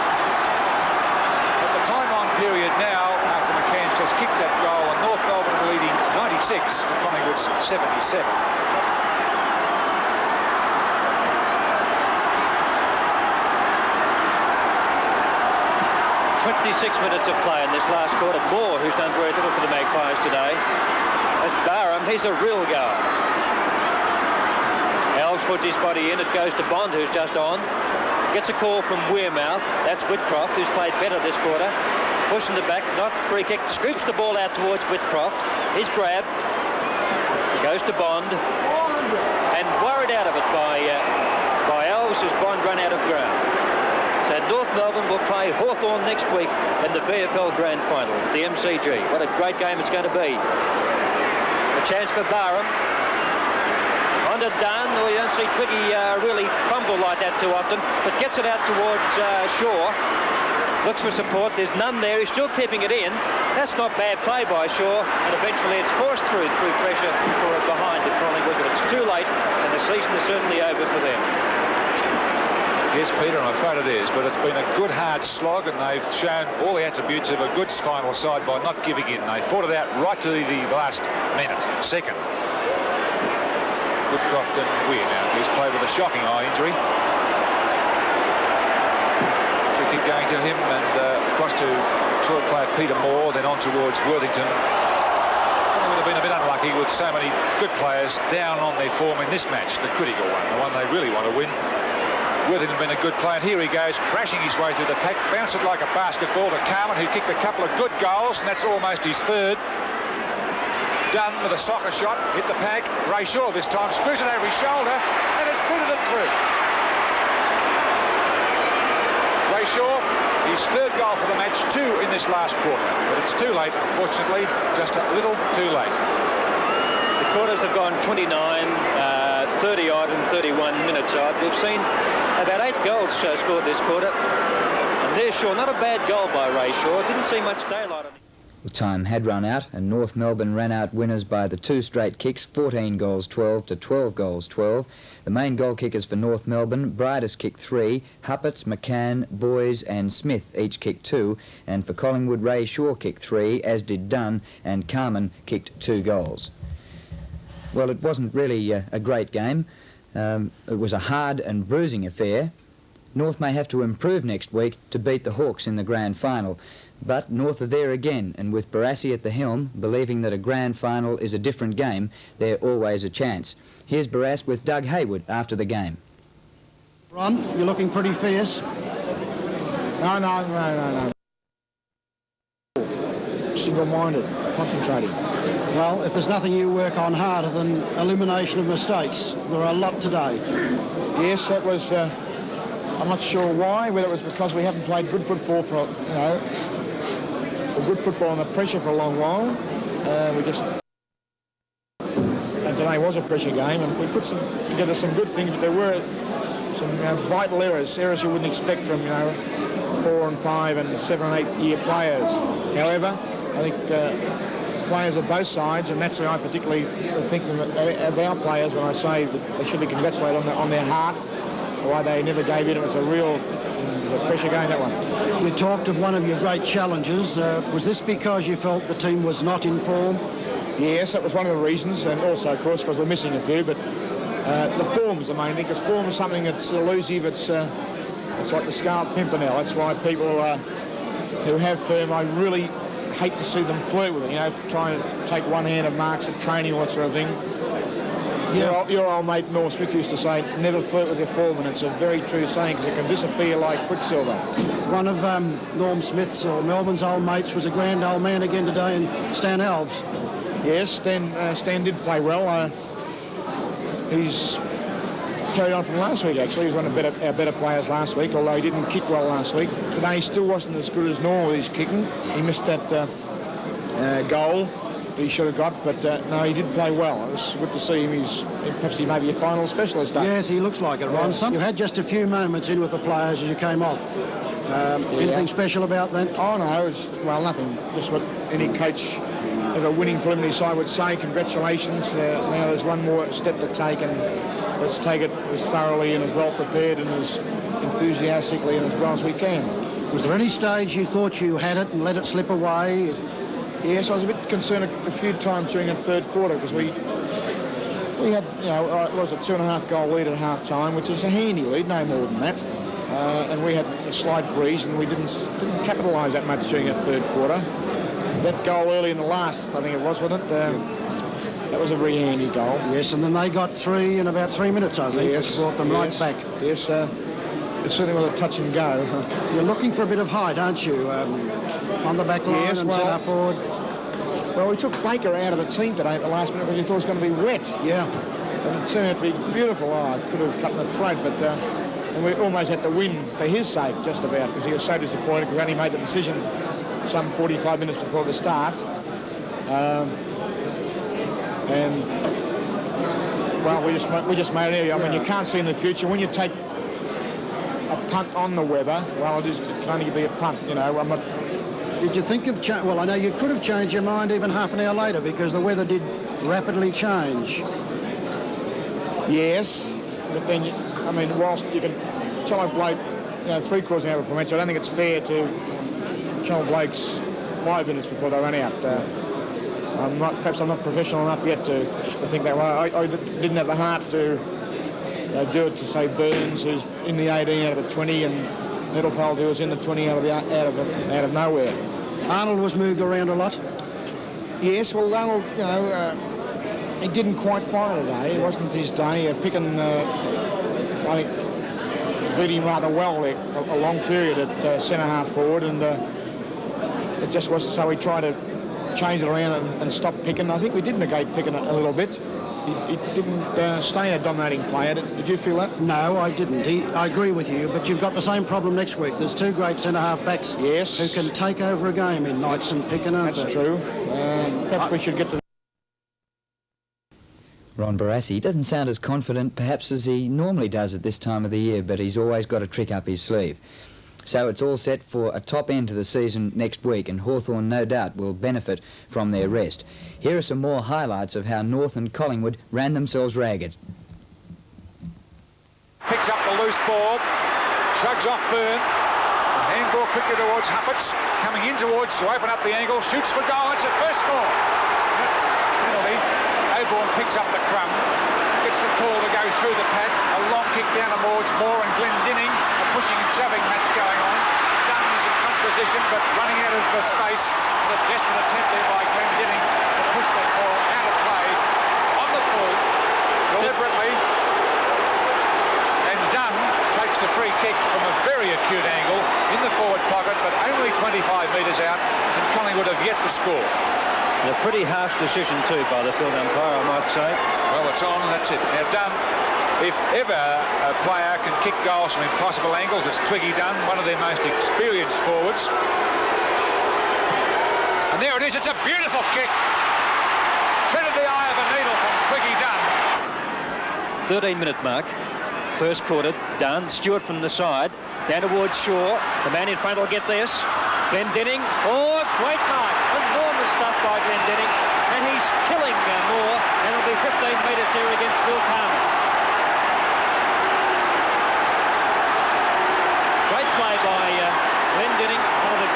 At the time-on period now, after McCann's just kicked that goal, and North Melbourne leading 96 to Collingwood's 77. 26 minutes of play in this last quarter. Moore, who's done very little for the Magpies today. As Barham, he's a real goal. Elves puts his body in. It goes to Bond, who's just on. Gets a call from Wearmouth. That's Whitcroft, who's played better this quarter. Pushing the back, not free kick. Scoops the ball out towards Whitcroft. He's grabbed. Goes to Bond. And worried out of it by Elves as Bond run out of ground. So North Melbourne will play Hawthorn next week in the VFL Grand Final, the MCG. What a great game it's going to be. A chance for Barham. On to Dunn. Well, you don't see Twiggy really fumble like that too often, but gets it out towards Shaw. Looks for support. There's none there. He's still keeping it in. That's not bad play by Shaw, and eventually it's forced through pressure for a behind at Collingwood, but it's too late, and the season is certainly over for them. Yes, Peter, I'm afraid it is, but it's been a good hard slog, and they've shown all the attributes of a good final side by not giving in. They fought it out right to the last minute, second. Woodcroft and Weir now, he's played with a shocking eye injury. Free kick going to him, and across to tour player Peter Moore, then on towards Worthington. Would have been a bit unlucky with so many good players down on their form in this match, the critical one, the one they really want to win. Worthington been a good player, and here he goes, crashing his way through the pack, bounced it like a basketball to Carman, who kicked a couple of good goals, and that's almost his third. Dunn with a soccer shot, hit the pack. Ray Shaw this time screws it over his shoulder, and has booted it through. Ray Shaw, his third goal for the match, 2 in this last quarter, but it's too late, unfortunately, just a little too late. The quarters have gone 29, 30-odd and 31 minutes odd. We've seen about 8 goals scored this quarter. And there's Shaw, not a bad goal by Ray Shaw. Didn't see much daylight on him. The time had run out, and North Melbourne ran out winners by the 2 straight kicks, 14 goals 12 to 12 goals 12. The main goal kickers for North Melbourne, Bridus kicked 3, Huppets, McCann, Boys and Smith each kicked 2, and for Collingwood, Ray Shaw kicked 3, as did Dunn, and Carman kicked 2 goals. Well, it wasn't really a great game. It was a hard and bruising affair. North may have to improve next week to beat the Hawks in the grand final. But North are there again, and with Barassi at the helm, believing that a grand final is a different game, they're always a chance. Here's Barras with Doug Hayward after the game. Ron, you're looking pretty fierce. No. Single-minded, concentrating. Well, if there's nothing you work on harder than elimination of mistakes, there are a lot today. Yes, that was, I'm not sure why, whether it was because we haven't played good football for, good football under pressure for a long while. And today was a pressure game, and we put together some good things, but there were some vital errors you wouldn't expect from, 4 and 5 and 7 and 8 year players. However, I think players of both sides, and naturally I particularly think of our players when I say that they should be congratulated on their heart, the way they never gave in. It was a real pressure game, that one. You talked of one of your great challenges. Was this because you felt the team was not in form? Yes, that was one of the reasons, and also, of course, because we're missing a few, but The form's the main thing, because form is something that's elusive. It's like the Scarlet Pimpernel. That's why people who have firm, I really hate to see them flirt with it, you know, try and take one-handed marks at training or that sort of thing. Yeah. Your old mate Norm Smith used to say, never flirt with your form, and it's a very true saying, because it can disappear like quicksilver. One of Norm Smith's or Melbourne's old mates was a grand old man again today in Stan Alves. Yes, Stan did play well. He's carried on from last week, actually. He was one of our better players last week, although he didn't kick well last week. Today he still wasn't as good as normal with his kicking. He missed that goal that he should have got, but no, he did play well. It was good to see him. Perhaps he may be a final specialist. Yes, he looks like it, Ron. You had just a few moments in with the players as you came off. Anything special about that? Oh, no, well, nothing. Just what any coach of a winning preliminary side would say. Congratulations. Now there's one more step to take, and let's take it as thoroughly and as well prepared and as enthusiastically and as well as we can. Was there any stage you thought you had it and let it slip away? Yes, I was a bit concerned a few times during the third quarter, because we had, you know, it was a 2.5 goal lead at half time, which is a handy lead, no more than that. And we had a slight breeze, and we didn't capitalise that much during that third quarter. That goal early in the last, I think it was, wasn't it? That was a very handy goal. Yes, and then they got 3 in about 3 minutes, I think. Yes, brought them right back. Yes, it certainly was a touch and go. You're looking for a bit of height, aren't you? On the back line and set up forward. Well, we took Baker out of the team today at the last minute because he thought it was going to be wet. Yeah. And it turned out to be beautiful. Oh, I could have cut in the throat, but and we almost had to win for his sake, just about, because he was so disappointed because we only made the decision some 45 minutes before the start. And well, we just made it anyway. I mean, you can't see in the future when you take a punt on the weather. Well, it can only be a punt, you know. I'm not. Did you think of well, I know you could have changed your mind even half an hour later, because the weather did rapidly change. Yes, but then I mean, whilst you can tell a bloke, you know, 3/4 an hour before match, I don't think it's fair to tell blokes 5 minutes before they run out. Perhaps I'm not professional enough yet to think that way. I didn't have the heart to do it to, say, Burns, who's in the 18 out of the 20, and Nettlefold, who was in the 20 out of nowhere. Arnold was moved around a lot. Yes, well, Arnold, you know, he didn't quite fire today. It wasn't his day. Picken, I think, beat him rather well there, a long period at centre half forward, and it just wasn't. So we tried to change it around and stop Picken. I think we did negate Picken a little bit. He didn't stay a dominating player. Did you feel that? No, I didn't. I agree with you, but you've got the same problem next week. There's 2 great centre-half backs who can take over a game in Knights and Picken, aren't they? That's true. Perhaps we should get to... Ron Barassi doesn't sound as confident perhaps as he normally does at this time of the year, but he's always got a trick up his sleeve. So it's all set for a top end to the season next week, and Hawthorn no doubt will benefit from their rest. Here are some more highlights of how North and Collingwood ran themselves ragged. Picks up the loose ball, shrugs off Byrne. The handball quickly towards Huppets, coming in towards to open up the angle, shoots for goal. It's the first score. Penalty. Oborne picks up the crumb, gets the call to go through the pad. A long kick down towards Moore and Glendinning. A pushing and shoving match going on. Dunn is in front position, but running out of space. A desperate attempt there by Glendinning to push that ball out of play on the full, deliberately. And Dunn takes the free kick from a very acute angle in the forward pocket, but only 25 metres out, and Collingwood have yet to score. A pretty harsh decision too by the field umpire, I might say. Well, it's on and that's it. Now, Dunn, if ever a player can kick goals from impossible angles, it's Twiggy Dunn, one of their most experienced forwards. And there it is, it's a beautiful kick. Threaded the eye of a needle from Twiggy Dunn. 13-minute mark, first quarter. Dunn, Stewart from the side, down towards Shaw. The man in front will get this. Glendinning, oh, great mark. Enormous stuff by Glendinning, and he's killing Moore, and it'll be 15 metres here against Phil Palmer. Great play by Glendinning, one of the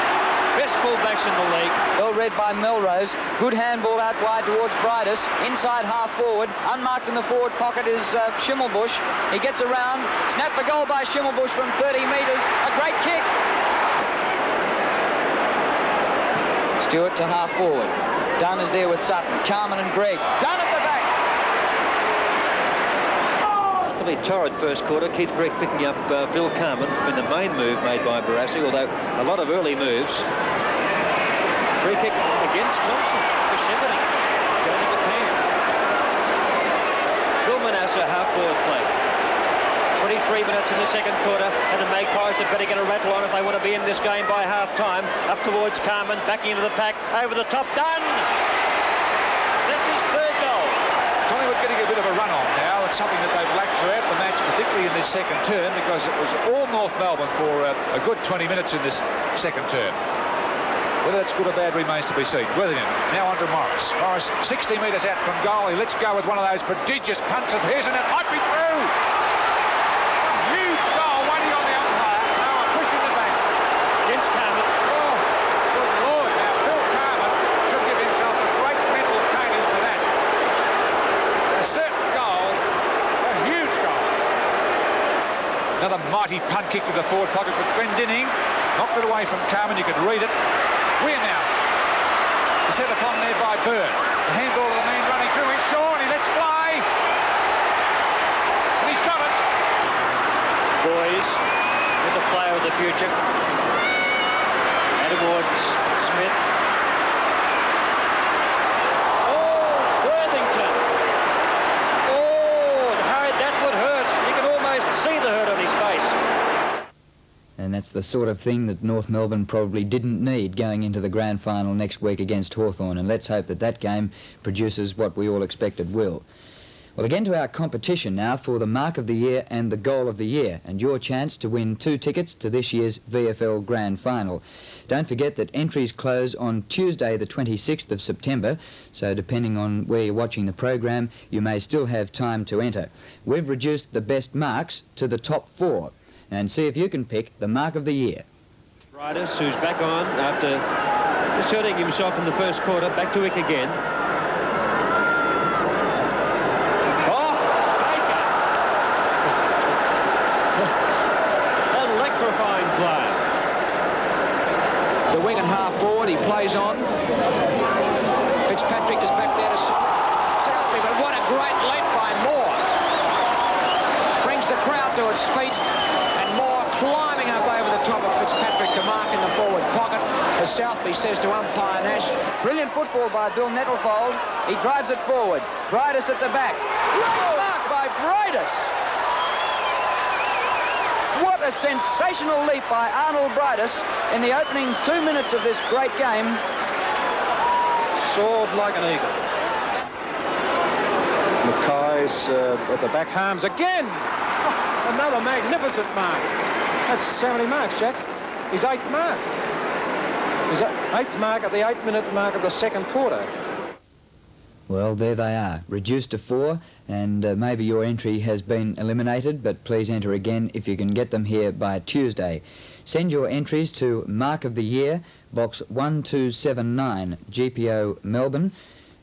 Best fullbacks in the league. Well read by Melrose. Good handball out wide towards Bridus. Inside half forward. Unmarked in the forward pocket is Schimmelbusch. He gets around. Snap for goal by Schimmelbusch from 30 metres. A great kick. Stewart to half forward. Dunn is there with Sutton. Carman and Gregg. Dunn at the back. Utterly torrid first quarter. Keith Gregg picking up Phil Carman in the main move made by Barassi, although a lot of early moves. Free kick against Thompson for 70. It's going to McCann. Phil Manasseh half forward play. 23 minutes in the second quarter, and the Magpies are better going to rattle on if they want to be in this game by half-time. Up towards Carman, backing into the pack, over the top, done! That's his third goal. Collingwood getting a bit of a run on now. It's something that they've lacked throughout the match, particularly in this second term, because it was all North Melbourne for a good 20 minutes in this second term. Whether it's good or bad remains to be seen. Worthington now on to Morris. Morris 60 metres out from goal. He lets go with one of those prodigious punts of his, and it might be through. Huge goal waiting on the umpire. Now a push in the back. Against Carman. Oh, good Lord. Now Phil Carman should give himself a great mental caning for that. A certain goal, a huge goal. Another mighty punt kick to the forward pocket, but Glendinning knocked it away from Carman. You could read it. Weirmouth is set upon there by Byrne. The handball of the man running through is Shaw, and he lets fly. And he's got it. Boys, there's a player of the future. Towards Smith. Oh, Worthington. Oh, that would hurt. You can almost see the hurt on his face. And that's the sort of thing that North Melbourne probably didn't need going into the grand final next week against Hawthorn, and let's hope that that game produces what we all expect it will. Well, again to our competition now for the Mark of the Year and the Goal of the Year, and your chance to win 2 tickets to this year's VFL Grand Final. Don't forget that entries close on Tuesday the 26th of September, so depending on where you're watching the program, you may still have time to enter. We've reduced the best marks to the top 4, and see if you can pick the Mark of the Year. Riders, who's back on after just hurting himself in the first quarter, back to Wick again. The wing and half forward, he plays on. Fitzpatrick is back there to Southby, but what a great leap by Moore. Brings the crowd to its feet, and Moore climbing up over the top of Fitzpatrick to mark in the forward pocket, as Southby says to umpire Nash. Brilliant football by Bill Nettlefold. He drives it forward. Bridus at the back. Great mark by Bridus. What a sensational leap by Arnold Bridus in the opening 2 minutes of this great game. Soared like an eagle. Mackay's at the back, Harms again. Oh, another magnificent mark. That's how many marks, Jack? His 8th mark. His 8th mark at the 8-minute mark of the second quarter. Well, there they are, reduced to 4, and maybe your entry has been eliminated, but please enter again if you can get them here by Tuesday. Send your entries to Mark of the Year, Box 1279, GPO Melbourne,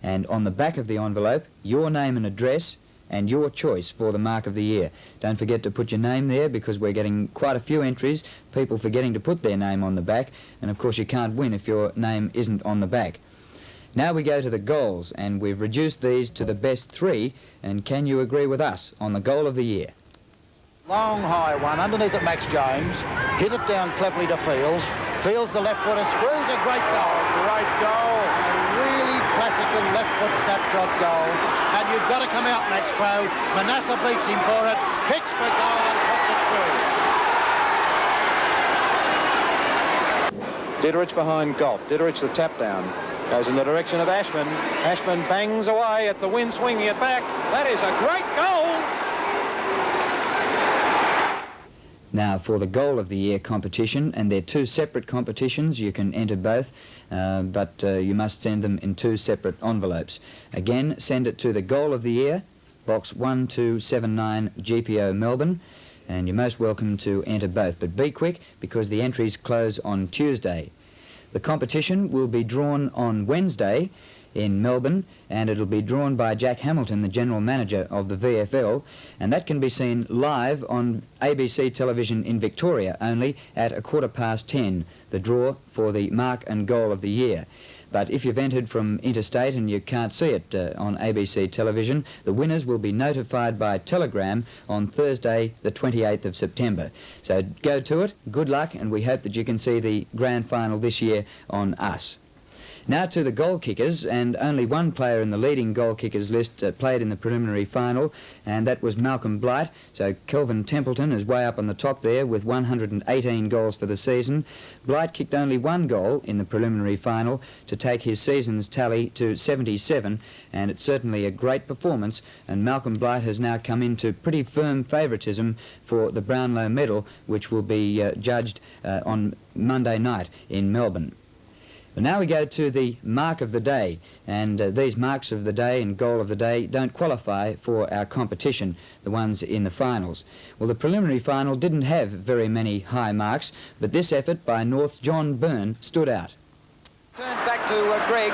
and on the back of the envelope, your name and address, and your choice for the Mark of the Year. Don't forget to put your name there, because we're getting quite a few entries, people forgetting to put their name on the back, and of course you can't win if your name isn't on the back. Now we go to the goals, and we've reduced these to the best 3, and can you agree with us on the Goal of the Year? Long high one underneath at Max James, hit it down cleverly to Fields. Fields the left footer, screws a great goal. Great goal. A really classical left foot snapshot goal. And you've got to come out, Max Pro. Manasseh beats him for it, kicks for goal and puts it through. Dieterich behind Galt. Dieterich the tap down. Goes in the direction of Ashman. Ashman bangs away at the wind, swinging it back. That is a great goal. Now for the Goal of the Year competition, and they're 2 separate competitions. You can enter both, but you must send them in 2 separate envelopes. Again, send it to the Goal of the Year, Box 1279, GPO Melbourne, and you're most welcome to enter both. But be quick, because the entries close on Tuesday. The competition will be drawn on Wednesday in Melbourne, and it'll be drawn by Jack Hamilton, the General Manager of the VFL, and that can be seen live on ABC television in Victoria only at 10:15, the draw for the Mark and Goal of the Year. But if you've entered from interstate and you can't see it on ABC television, the winners will be notified by telegram on Thursday the 28th of September. So go to it, good luck, and we hope that you can see the grand final this year on us. Now to the goal kickers, and only one player in the leading goal kickers list played in the preliminary final, and that was Malcolm Blight. So Kelvin Templeton is way up on the top there with 118 goals for the season. Blight kicked only one goal in the preliminary final to take his season's tally to 77, and it's certainly a great performance, and Malcolm Blight has now come into pretty firm favouritism for the Brownlow medal, which will be judged on Monday night in Melbourne. But now we go to the mark of the day, and these marks of the day and goal of the day don't qualify for our competition, the ones in the finals. Well, the preliminary final didn't have very many high marks, but this effort by North's John Byrne stood out. Turns back to Greg.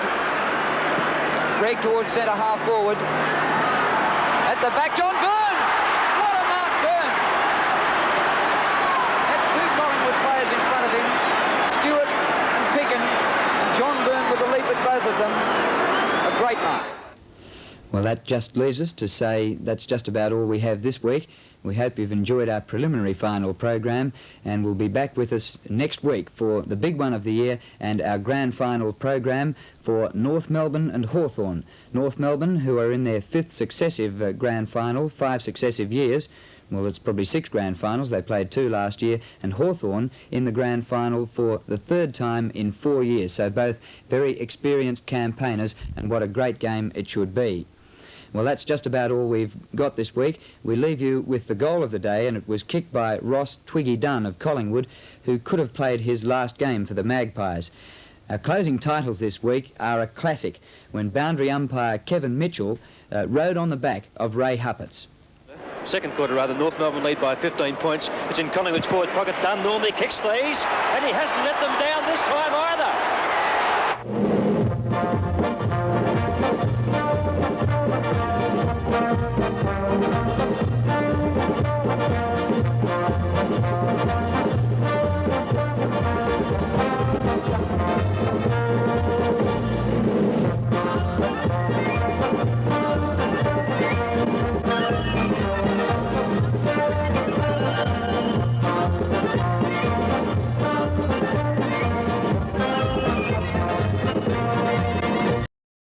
Greg towards centre half forward. At the back, John Byrne! What a mark, Byrne! Had two Collingwood players in front of him, Stewart and Picken. John Byrne with a leap at both of them. A great mark. Well, that just leaves us to say that's just about all we have this week. We hope you've enjoyed our preliminary final program, and we'll be back with us next week for the big one of the year and our grand final program for North Melbourne and Hawthorn. North Melbourne, who are in their 5th successive grand final, 5 successive years. Well, it's probably 6 grand finals. They played 2 last year. And Hawthorn in the grand final for the 3rd time in 4 years. So both very experienced campaigners, and what a great game it should be. Well, that's just about all we've got this week. We leave you with the goal of the day, and it was kicked by Ross Twiggy Dunn of Collingwood, who could have played his last game for the Magpies. Our closing titles this week are a classic, when boundary umpire Kevin Mitchell rode on the back of Ray Huppat's. Second quarter, North Melbourne lead by 15 points. It's in Collingwood's forward pocket. Dunn normally kicks these, and he hasn't let them down this time either.